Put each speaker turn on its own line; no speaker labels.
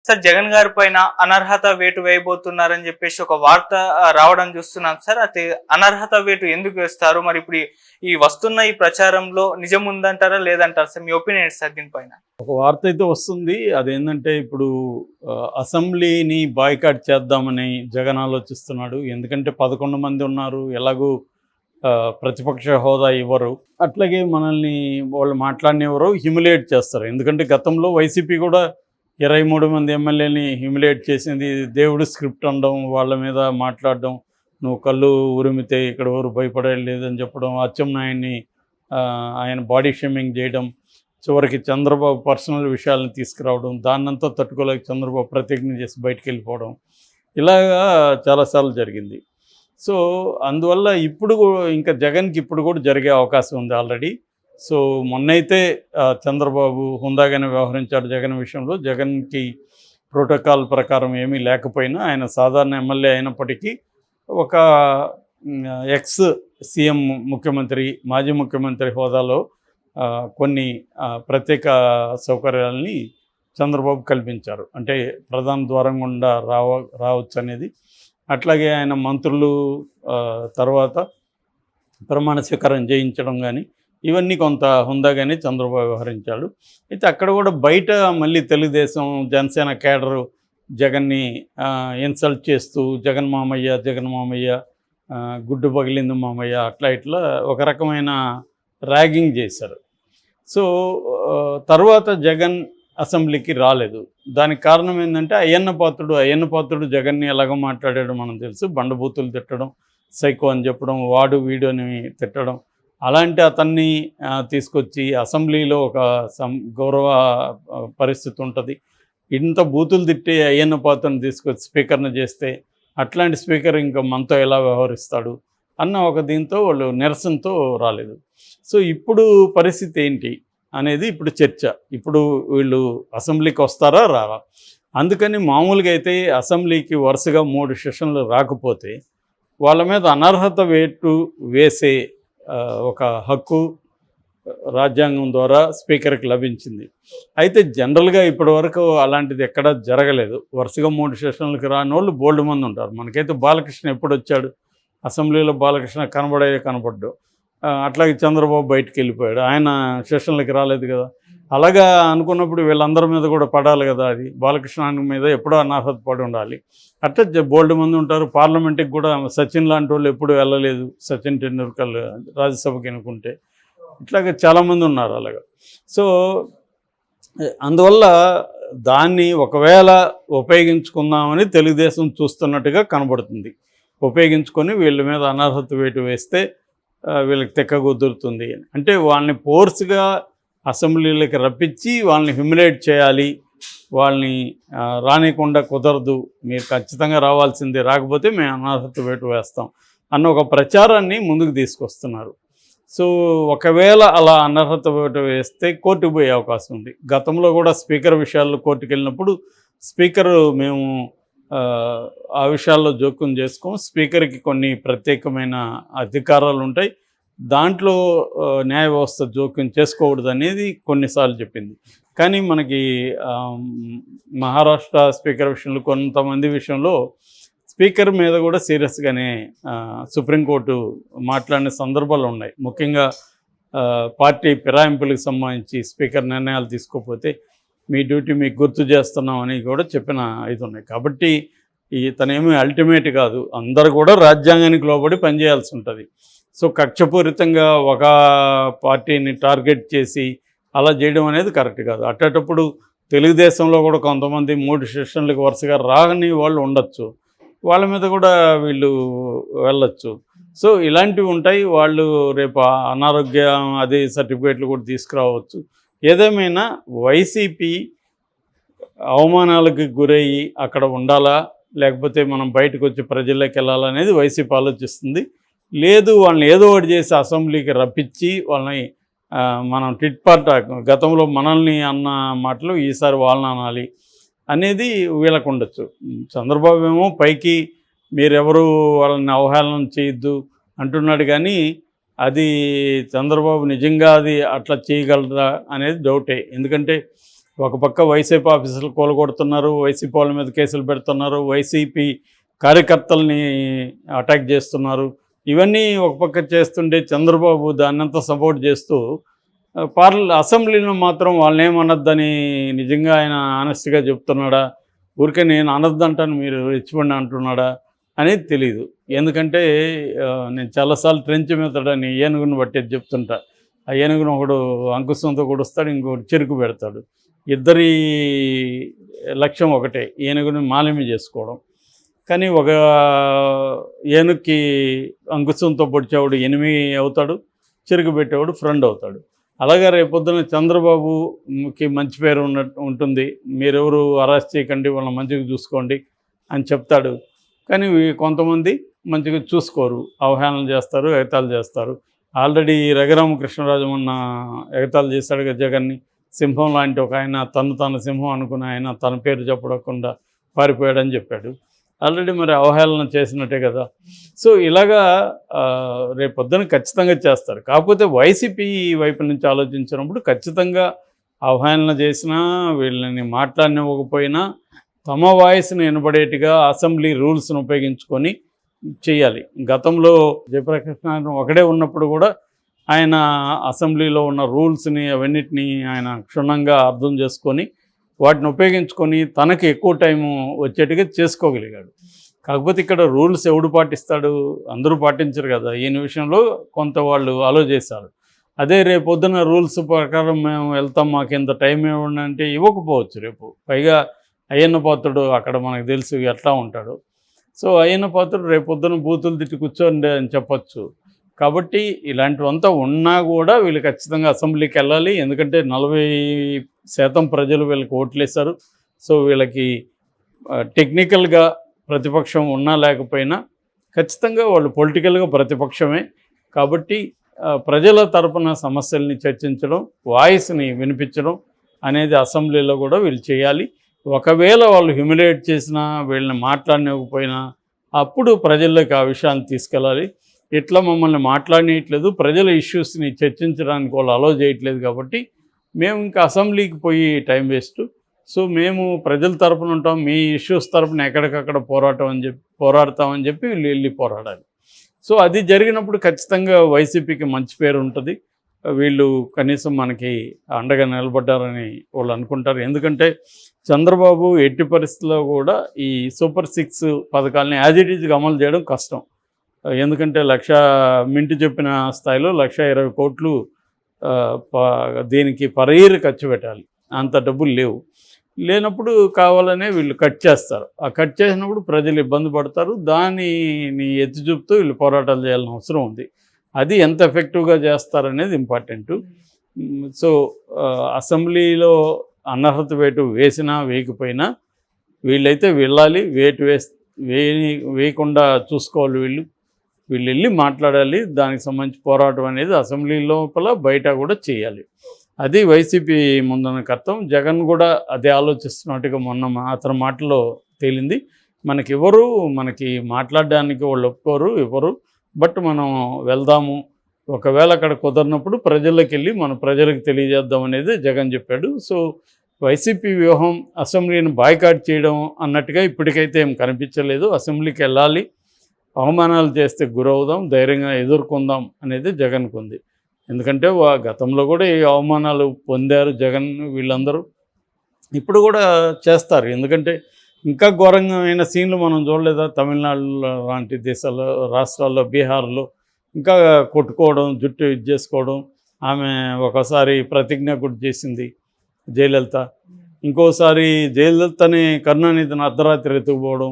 Sir Jagan గారి పైన అనర్హత వేటు వేయబోతున్నారని చెప్పేసి ఒక వార్త రావడం చూస్తున్నాం సార్. అయితే అనర్హత వేటు ఎందుకు వేస్తారు? మరి ఇప్పుడు ఈ వస్తున్న ఈ ప్రచారంలో నిజం ఉందంటారా లేదంటారా సార్? మీ ఒపీనియన్ సార్ దీనిపైన?
ఒక వార్త అయితే వస్తుంది. అదేంటంటే ఇప్పుడు అసెంబ్లీని బాయ్కాట్ చేద్దామని జగన్ ఆలోచిస్తున్నాడు. ఎందుకంటే 11 మంది ఉన్నారు, ఎలాగూ ప్రతిపక్ష హోదా ఇవ్వరు, అట్లాగే మనల్ని వాళ్ళు మాట్లాడినెవరో హ్యూమిలేట్ చేస్తారు. ఎందుకంటే గతంలో వైసీపీ కూడా 23 మంది ఎమ్మెల్యేని హ్యూమిలేట్ చేసింది. దేవుడు స్క్రిప్ట్ అనడం, వాళ్ళ మీద మాట్లాడడం, నువ్వు కళ్ళు ఉరిమితే ఇక్కడ ఎవరు భయపడేది లేదని చెప్పడం, అచ్చెన్నాయుడిని ఆయన బాడీ షేమింగ్ చేయడం, చివరికి చంద్రబాబు పర్సనల్ విషయాలను తీసుకురావడం, దాన్నంతా తట్టుకోలేక చంద్రబాబు ప్రతిజ్ఞ చేసి బయటికి వెళ్ళిపోవడం, ఇలాగా చాలాసార్లు జరిగింది. సో అందువల్ల ఇప్పుడు ఇంకా జగన్కి ఇప్పుడు కూడా జరిగే అవకాశం ఉంది ఆల్రెడీ. సో మొన్నైతే చంద్రబాబు హుందాగానే వ్యవహరించాడు జగన్ విషయంలో. జగన్కి ప్రోటోకాల్ ప్రకారం ఏమీ లేకపోయినా ఆయన సాధారణ ఎమ్మెల్యే అయినప్పటికీ ఒక ఎక్స్ సీఎం ముఖ్యమంత్రి, మాజీ ముఖ్యమంత్రి హోదాలో కొన్ని ప్రత్యేక సౌకర్యాలని చంద్రబాబు కల్పించారు. అంటే ప్రధాన ద్వారం గుండా రావచ్చు అనేది. అట్లాగే ఆయన మంత్రులు తర్వాత ప్రమాణ స్వీకారం చేయించడం కానీ ఇవన్నీ కొంత హుందాగానే చంద్రబాబు వ్యవహరించాడు. అయితే అక్కడ కూడా బయట మళ్ళీ తెలుగుదేశం జనసేన కేడరు జగన్ని ఇన్సల్ట్ చేస్తూ జగన్ మామయ్య గుడ్డు పగిలింది మామయ్య అట్లా ఇట్లా ఒక రకమైన ర్యాగింగ్ చేశారు. సో తర్వాత జగన్ అసెంబ్లీకి రాలేదు. దానికి కారణం ఏంటంటే అయ్యన్న పాత్రుడు జగన్ని ఎలాగో మాట్లాడాడు మనం తెలుసు. బండబూతులు తిట్టడం, సైకో అని చెప్పడం, వాడు వీడియోని తిట్టడం, అలాంటి అతన్ని తీసుకొచ్చి అసెంబ్లీలో ఒక గౌరవ పరిస్థితి ఉంటుంది. ఇంత బూతులు తిట్టి అయ్యన్న పాత్రను తీసుకొచ్చి స్పీకర్ని చేస్తే అట్లాంటి స్పీకర్ ఇంకా మనతో ఎలా వ్యవహరిస్తాడు అన్న ఒక దీంతో వాళ్ళు నిరసనతో రాలేదు. సో ఇప్పుడు పరిస్థితి ఏంటి అనేది ఇప్పుడు చర్చ. ఇప్పుడు వీళ్ళు అసెంబ్లీకి వస్తారా రారా? అందుకని మామూలుగా అయితే అసెంబ్లీకి వరుసగా 3 సెషన్లు రాకపోతే వాళ్ళ మీద అనర్హత వేటు వేసే ఒక హక్కు రాజ్యాంగం ద్వారా స్పీకర్కి లభించింది. అయితే జనరల్గా ఇప్పటివరకు అలాంటిది ఎక్కడా జరగలేదు. వరుసగా 3 సెషన్లకు రాని వాళ్ళు బోల్డ్ మంది ఉంటారు. మనకైతే బాలకృష్ణ ఎప్పుడు వచ్చాడు అసెంబ్లీలో? బాలకృష్ణ కనపడ్డు. అట్లాగే చంద్రబాబు బయటికి వెళ్ళిపోయాడు, ఆయన సెషన్లకి రాలేదు కదా. అలాగా అనుకున్నప్పుడు వీళ్ళందరి మీద కూడా పడాలి కదా. అది బాలకృష్ణ మీద ఎప్పుడో అనర్హత పడి ఉండాలి. అట్లా బోల్డ్ మంది ఉంటారు. పార్లమెంట్కి కూడా సచిన్ లాంటి వాళ్ళు ఎప్పుడు వెళ్ళలేదు. సచిన్ టెండూల్కర్ రాజ్యసభకి అనుకుంటే ఇట్లాగే చాలామంది ఉన్నారు అలాగా. సో అందువల్ల దాన్ని ఒకవేళ ఉపయోగించుకుందామని తెలుగుదేశం చూస్తున్నట్టుగా కనబడుతుంది. ఉపయోగించుకొని వీళ్ళ మీద అనర్హత వేటు వేస్తే వీళ్ళకి తెక్క కుదురుతుంది. అంటే వాళ్ళని ఫోర్స్గా అసెంబ్లీలోకి రప్పించి వాళ్ళని హ్యూమిలేట్ చేయాలి, వాళ్ళని రానికుండా కుదరదు, మీరు ఖచ్చితంగా రావాల్సిందే, రాకపోతే మేము అనర్హత వేటు వేస్తాం అన్న ఒక ప్రచారాన్ని ముందుకు తీసుకొస్తున్నారు. సో ఒకవేళ అలా అనర్హత వేటు వేస్తే కోర్టుకు పోయే అవకాశం ఉంది. గతంలో కూడా స్పీకర్ విషయాల్లో కోర్టుకు వెళ్ళినప్పుడు స్పీకరు మేము ఆ విషయాల్లో జోక్యం చేసుకోం, స్పీకర్కి కొన్ని ప్రత్యేకమైన అధికారాలు ఉంటాయి, దాంట్లో న్యాయ వ్యవస్థ జోక్యం చేసుకోకూడదు అనేది కొన్నిసార్లు చెప్పింది. కానీ మనకి మహారాష్ట్ర స్పీకర్ విషయంలో కొంతమంది విషయంలో స్పీకర్ మీద కూడా సీరియస్గానే సుప్రీంకోర్టు మాట్లాడిన సందర్భాలు ఉన్నాయి. ముఖ్యంగా పార్టీ ఫిరాయింపులకు సంబంధించి స్పీకర్ నిర్ణయాలు తీసుకోకపోతే మీ డ్యూటీ మీకు గుర్తు చేస్తున్నాం అని కూడా చెప్పిన ఇది ఉన్నాయి. కాబట్టి ఇతనేమీ అల్టిమేట్ కాదు, అందరు కూడా రాజ్యాంగానికి లోబడి పనిచేయాల్సి ఉంటుంది. సో కక్షపూరితంగా ఒక పార్టీని టార్గెట్ చేసి అలా చేయడం అనేది కరెక్ట్ కాదు. అట్టేటప్పుడు తెలుగుదేశంలో కూడా కొంతమంది 3 సెషన్లకు వరుసగా రాని వాళ్ళు ఉండొచ్చు, వాళ్ళ మీద కూడా వీళ్ళు వెళ్ళొచ్చు. సో ఇలాంటివి ఉంటాయి. వాళ్ళు రేపు అనారోగ్యం అది సర్టిఫికేట్లు కూడా తీసుకురావచ్చు. ఏదేమైనా వైసీపీ అవమానాలకు గురయ్యి అక్కడ ఉండాలా, లేకపోతే మనం బయటకు వచ్చి ప్రజల్లోకి వెళ్ళాలనేది వైసీపీ ఆలోచిస్తుంది. లేదు వాళ్ళని ఏదో ఒకటి చేసి అసెంబ్లీకి రప్పించి వాళ్ళని మనం టిట్ పార్ట్ గతంలో మనల్ని అన్న మాటలు ఈసారి వాళ్ళని అనాలి అనేది వీళ్ళకు ఉండొచ్చు. చంద్రబాబు ఏమో పైకి మీరెవరు వాళ్ళని అవహేళన చేయొద్దు అంటున్నాడు, కానీ అది చంద్రబాబు నిజంగా అది అట్లా చేయగలరా అనేది డౌటే. ఎందుకంటే ఒక పక్క వైసీపీ ఆఫీసులు కూలగొడుతున్నారు, వైసీపీ వాళ్ళ మీద కేసులు పెడుతున్నారు, వైసీపీ కార్యకర్తల్ని అటాక్ చేస్తున్నారు. ఇవన్నీ ఒక పక్క చేస్తుంటే చంద్రబాబు దాన్నంతా సపోర్ట్ చేస్తూ అసెంబ్లీలో మాత్రం వాళ్ళని ఏమనొద్దని నిజంగా ఆయన ఆనెస్ట్గా చెప్తున్నాడా, ఊరికే నేను అనొద్దంటాను మీరు రెచ్చిపండి అంటున్నాడా అనేది తెలియదు. ఎందుకంటే నేను చాలాసార్లు ట్రెంచ్ మెథడని ఏనుగును బట్టేది చెప్తుంటా. ఆ ఏనుగును ఒకడు అంకుశంతో కొడుస్తాడు, ఇంకొకటి చెరుకు పెడతాడు. ఇద్దరి లక్ష్యం ఒకటే, ఏనుగుని మాలిమి చేసుకోవడం. కానీ ఒక ఏనుగుకి అంకుశంతో పొడిచేవాడు ఎనిమి అవుతాడు, చెరుకు పెట్టేవాడు ఫ్రెండ్ అవుతాడు. అలాగే రేపొద్దున చంద్రబాబుకి మంచి పేరు ఉంటుంది, మీరెవరు అరెస్ట్ చేయకండి, వాళ్ళని మంచిగా చూసుకోండి అని చెప్తాడు. కానీ కొంతమంది మంచిగా చూసుకోరు, అవహేళన చేస్తారు, ఎగతాళి చేస్తారు. ఆల్రెడీ రఘురామకృష్ణరాజు మొన్న ఎగతాళి చేశాడు కదా జగన్ని. సింహం లాంటి ఒక ఆయన తను సింహం అనుకున్న ఆయన తన పేరు చెప్పకుండా పారిపోయాడని చెప్పాడు. ఆల్రెడీ మరి అవహేళన చేసినట్టే కదా. సో ఇలాగా రేపొద్దున ఖచ్చితంగా చేస్తారు. కాకపోతే వైసీపీ వైపు నుంచి ఆలోచించినప్పుడు ఖచ్చితంగా అవహేళన చేసినా, వీళ్ళని మాట్లాడనివ్వకపోయినా తమ వాయిస్ని వినబడేట్టుగా అసెంబ్లీ రూల్స్ను ఉపయోగించుకొని చేయాలి. గతంలో జయప్రకాష్ నారాయణ ఒకడే ఉన్నప్పుడు కూడా ఆయన అసెంబ్లీలో ఉన్న రూల్స్ని అవన్నిటినీ ఆయన క్షుణ్ణంగా అర్థం చేసుకొని వాటిని ఉపయోగించుకొని తనకి ఎక్కువ టైము వచ్చేట్టుగా చేసుకోగలిగాడు. కాకపోతే ఇక్కడ రూల్స్ ఎవడు పాటిస్తాడు? అందరూ పాటించరు కదా. ఈయన విషయంలో కొంత వాళ్ళు అలో చేశారు. అదే రేపొద్దున రూల్స్ ప్రకారం మేము వెళ్తాం, మాకు ఇంత టైం ఇవ్వండి అంటే ఇవ్వకపోవచ్చు రేపు. పైగా అయ్యన్న పాత్రుడు అక్కడ మనకు తెలుసు ఎట్లా ఉంటాడు. సో అయ్యన్న పాత్రుడు రేపొద్దున బూతులు తిట్టి కూర్చోండి అని చెప్పచ్చు. కాబట్టి ఇలాంటివంతా ఉన్నా కూడా వీళ్ళు ఖచ్చితంగా అసెంబ్లీకి వెళ్ళాలి. ఎందుకంటే 40% ప్రజలు వీళ్ళకి ఓట్లేశారు. సో వీళ్ళకి టెక్నికల్గా ప్రతిపక్షం ఉన్నా లేకపోయినా ఖచ్చితంగా వాళ్ళు పొలిటికల్గా ప్రతిపక్షమే. కాబట్టి ప్రజల తరపున సమస్యల్ని చర్చించడం, వాయిస్ని వినిపించడం అనేది అసెంబ్లీలో కూడా వీళ్ళు చేయాలి. ఒకవేళ వాళ్ళు హ్యూమిలేట్ చేసినా, వీళ్ళని మాట్లాడనివ్వకపోయినా అప్పుడు ప్రజల్లోకి ఆ విషయాన్ని తీసుకెళ్ళాలి. ఇట్లా మమ్మల్ని మాట్లాడనీయట్లేదు, ప్రజల ఇష్యూస్ని చర్చించడానికి వాళ్ళు అలో చేయట్లేదు, కాబట్టి మేము ఇంకా అసెంబ్లీకి పోయి టైం వేస్ట్. సో మేము ప్రజల తరపున ఉంటాం, మీ ఇష్యూస్ తరపున ఎక్కడికక్కడ పోరాడతామని చెప్పి వీళ్ళు వెళ్ళి పోరాడాలి. సో అది జరిగినప్పుడు ఖచ్చితంగా వైసీపీకి మంచి పేరు ఉంటుంది. వీళ్ళు కనీసం మనకి అండగా నిలబడ్డారని వాళ్ళు అనుకుంటారు. ఎందుకంటే చంద్రబాబు ఎట్టి పరిస్థితుల్లో కూడా ఈ సూపర్ 6 పథకాలని యాజ్ ఇట్ ఈజ్గా అమలు చేయడం కష్టం. ఎందుకంటే మింటి చెప్పిన స్థాయిలో 1,20 కోట్లు దీనికి పర్ ఇయర్ ఖర్చు పెట్టాలి. అంత డబ్బులు లేనప్పుడు కావాలనే వీళ్ళు కట్ చేస్తారు. ఆ కట్ చేసినప్పుడు ప్రజలు ఇబ్బంది పడతారు. దానిని ఎత్తి చూపుతూ వీళ్ళు పోరాటాలు చేయాల్సిన అవసరం ఉంది. అది ఎంత ఎఫెక్టివ్గా చేస్తారనేది ఇంపార్టెంటు. సో అసెంబ్లీలో అనర్హత వేటు వేసినా వేయకపోయినా వీళ్ళైతే వెళ్ళాలి. వేయకుండా చూసుకోవాలి. వీళ్ళు వెళ్ళి మాట్లాడాలి. దానికి సంబంధించి పోరాటం అనేది అసెంబ్లీ లోపల బయట కూడా చేయాలి. అది వైసీపీ ముందున్న కర్తం. జగన్ కూడా అదే ఆలోచిస్తున్నట్టుగా మొన్న అతని మాటలో తేలింది. మనకి మాట్లాడడానికి వాళ్ళు ఒప్పుకోరు ఎవరు, బట్ మనం వెళ్దాము, ఒకవేళ అక్కడ కుదరినప్పుడు ప్రజల్లోకి వెళ్ళి మన ప్రజలకు తెలియజేద్దాం అనేది జగన్ చెప్పాడు. సో వైసీపీ వ్యూహం అసెంబ్లీని బాయ్కాట్ చేయడం అన్నట్టుగా ఇప్పటికైతే ఏం కనిపించలేదు. అసెంబ్లీకి వెళ్ళాలి, అవమానాలు చేస్తే గురవుదాం, ధైర్యంగా ఎదుర్కొందాం అనేది జగన్కు ఉంది. ఎందుకంటే గతంలో కూడా ఈ అవమానాలు పొందారు జగన్ వీళ్ళందరూ, ఇప్పుడు కూడా చేస్తారు. ఎందుకంటే ఇంకా ఘోరమైన సీన్లు మనం చూడలేదా? తమిళనాడు లాంటి రాష్ట్రాల్లో, బీహార్లో ఇంకా కొట్టుకోవడం, జుట్టు చేసుకోవడం. ఆమె ఒకసారి ప్రతిజ్ఞ కూడా చేసింది జయలలిత. ఇంకోసారి జయలలితని కరుణానిధిని అర్ధరాత్రి ఎత్తుకుపోవడం,